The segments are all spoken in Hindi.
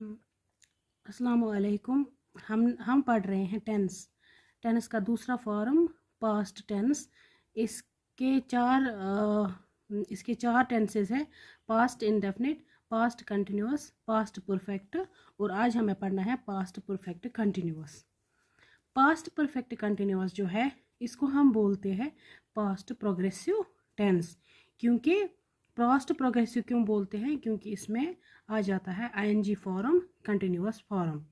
अस्सलामुअलैकुम। हम पढ़ रहे हैं टेंस का दूसरा फॉर्म पास्ट टेंस। इसके चार टेंसेस हैं: past indefinite, past continuous, past perfect, और आज हमें पढ़ना है past perfect continuous. Past perfect continuous जो है इसको हम बोलते हैं पास्ट प्रोग्रेसिव टेंस। क्योंकि पास्ट प्रोग्रेसिव क्यों बोलते हैं? क्योंकि इसमें आ जाता है आईएनजी फॉर्म, कंटिन्यूअस फॉर्म।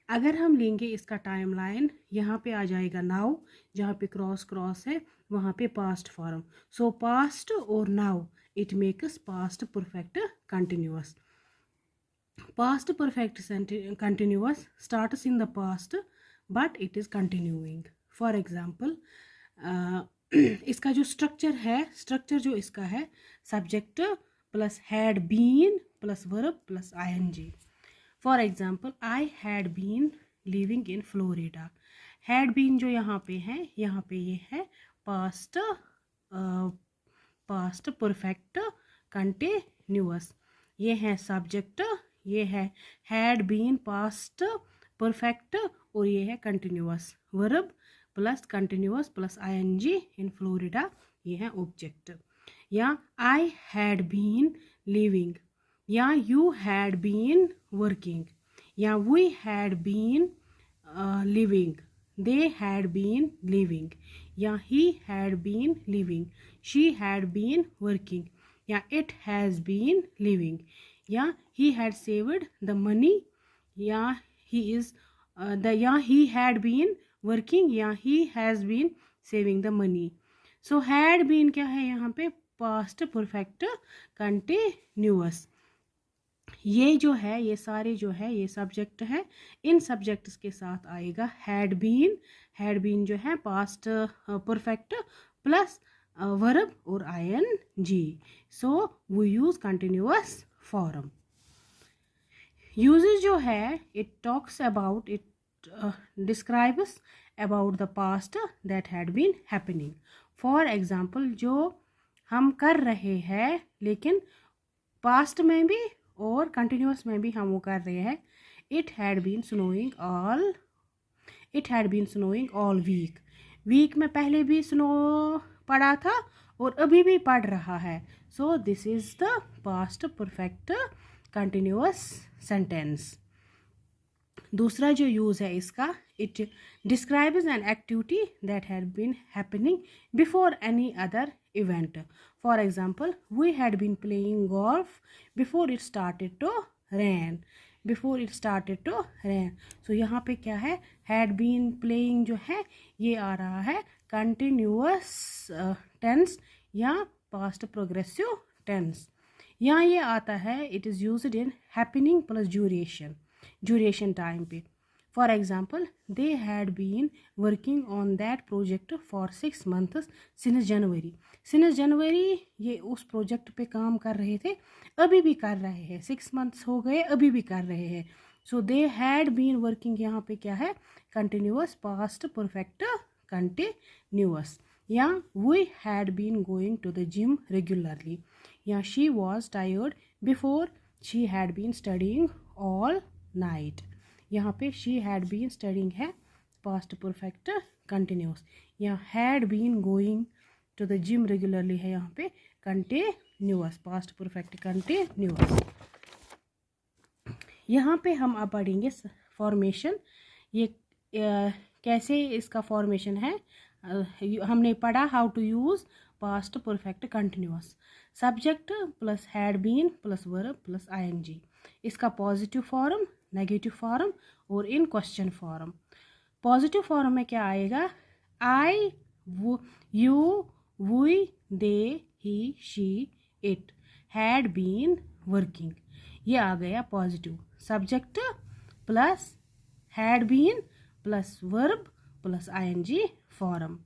अगर हम लेंगे इसका टाइम लाइन, यहाँ पे आ जाएगा नाउ, जहाँ पे क्रॉस क्रॉस है वहाँ पे पास्ट फॉर्म। सो पास्ट और now it makes past perfect continuous. Past perfect continuous starts in the past but it is continuing. For example, इसका जो स्ट्रक्चर जो इसका है subject plus had been plus verb plus ING. For example, I had been living in Florida. Had been जो यहाँ पे ये है पास्ट परफेक्ट कंटिन्यूअस. ये है सब्जेक्ट, ये है हैड बीन पास्ट परफेक्ट, और ये है continuous verb plus continuous plus ING in Florida, ये है ऑब्जेक्ट. या आई हैड बीन लिविंग, या यू हैड बीन वर्किंग, या we had been living, they had been living, या he had been living, she had been working, या it has been living, या he had saved the money, या he is या he had been working, या he has been saving the money. So had been क्या है यहाँ पे? past perfect continuous. ये जो है ये सारे जो है ये सब्जेक्ट है. इन सब्जेक्ट्स के साथ आएगा हैड बीन जो है पास्ट परफेक्ट प्लस वर्ब और ING. So we use continuous form. Uses जो है it talks about, it describes about the past that had been happening. For example, जो हम कर रहे हैं लेकिन पास्ट में भी और कंटिन्यूअस में भी हम वो कर रहे हैं. It had been snowing all week में पहले भी स्नो पड़ा था और अभी भी पड़ रहा है. So this is the past perfect continuous sentence. दूसरा जो यूज़ है इसका, it describes an activity that had been happening before any other event. For example, we had been playing golf before it started to rain. So यहाँ पे क्या है? had been playing जो है ये आ रहा है continuous tense या past progressive tense. यहाँ ये आता है it is used in happening plus duration time पे. For example, they had been working on that project for 6 months since January. ये उस प्रोजेक्ट पे काम कर रहे थे, अभी भी कर रहे हैं. 6 months हो गए, अभी भी कर रहे हैं. So they had been working यहाँ पे क्या है? Continuous past perfect continuous. या we had been going to the gym regularly. या she was tired before she had been studying all night. यहाँ पे she had been studying है past perfect continuous. या had been going to the gym regularly है यहाँ पे continuous past perfect continuous. यहाँ पे हम अब पढ़ेंगे फॉर्मेशन. ये कैसे इसका फॉर्मेशन है. हमने पढ़ा how to use past perfect continuous. Subject plus had been plus verb plus ING. इसका पॉजिटिव फॉर्म, नेगेटिव फॉर्म और in question form. Positive form में क्या आएगा? I, you, we, they, he, she, it had been working. ये आ गया positive. Subject plus had been plus verb plus ING form.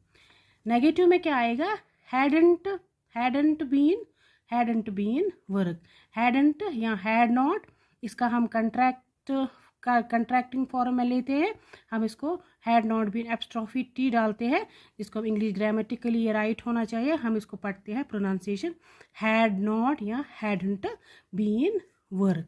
Negative में क्या आएगा? Hadn't been work. हैडंट या हैड नॉट, इसका हम कंट्रैक्टिंग फॉर्म में लेते हैं. हम इसको हैड नॉट बीन एप्स्ट्रॉफी टी डालते हैं, जिसको हम इंग्लिश ग्रामेटिकली ये राइट होना चाहिए. हम इसको पढ़ते हैं प्रोनाउंसिएशन हैड नॉट या हैडंट बीन वर्क.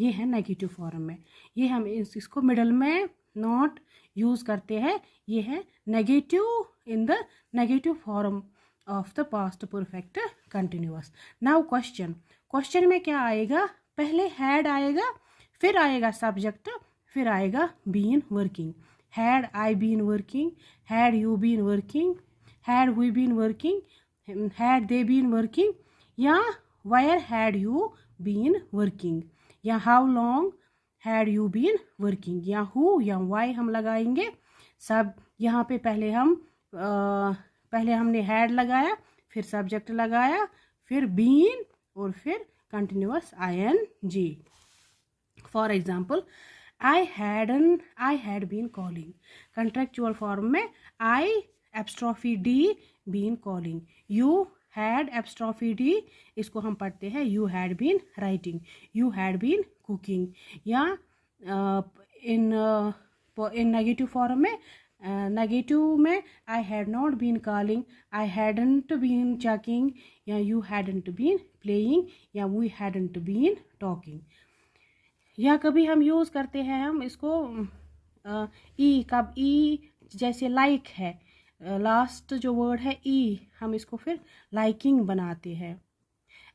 ये है नेगेटिव फॉर्म में। ये हम इसको मिडल में नॉट यूज़ करते हैं। ये है negative in the negative form of the past perfect continuous. Now question में क्या आएगा, पहले हैड आएगा, फिर आएगा सब्जेक्ट, फिर आएगा been working. Had I been working, had you been working, had we been working, had they been working, या where had you been working, या how long had you been working, या हु या वाई हम लगाएंगे सब। यहाँ पे पहले हमने हैड लगाया, फिर सब्जेक्ट लगाया, फिर बीन और फिर continuous ing। For example I had been calling. Contractual form में I apostrophe D been calling, you had apostrophe D, इसको हम पढ़ते हैं you had been writing, you had been cooking. या इन नेगेटिव फॉर्म में, नेगेटिव में I had not been calling, I hadn't been checking, या यू हैडंट बीन प्लेइंग, या वी हैडंट बीन टॉकिंग। या कभी हम यूज़ करते हैं हम इसको कब जैसे लाइक है, लास्ट जो वर्ड है हम इसको फिर लाइकिंग बनाते हैं।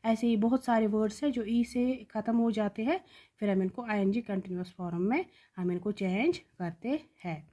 ऐसे ही बहुत सारे वर्ड्स हैं जो से ख़त्म हो जाते हैं, फिर हम इनको ing कंटिन्यूअस फॉर्म में हम इनको चेंज करते हैं।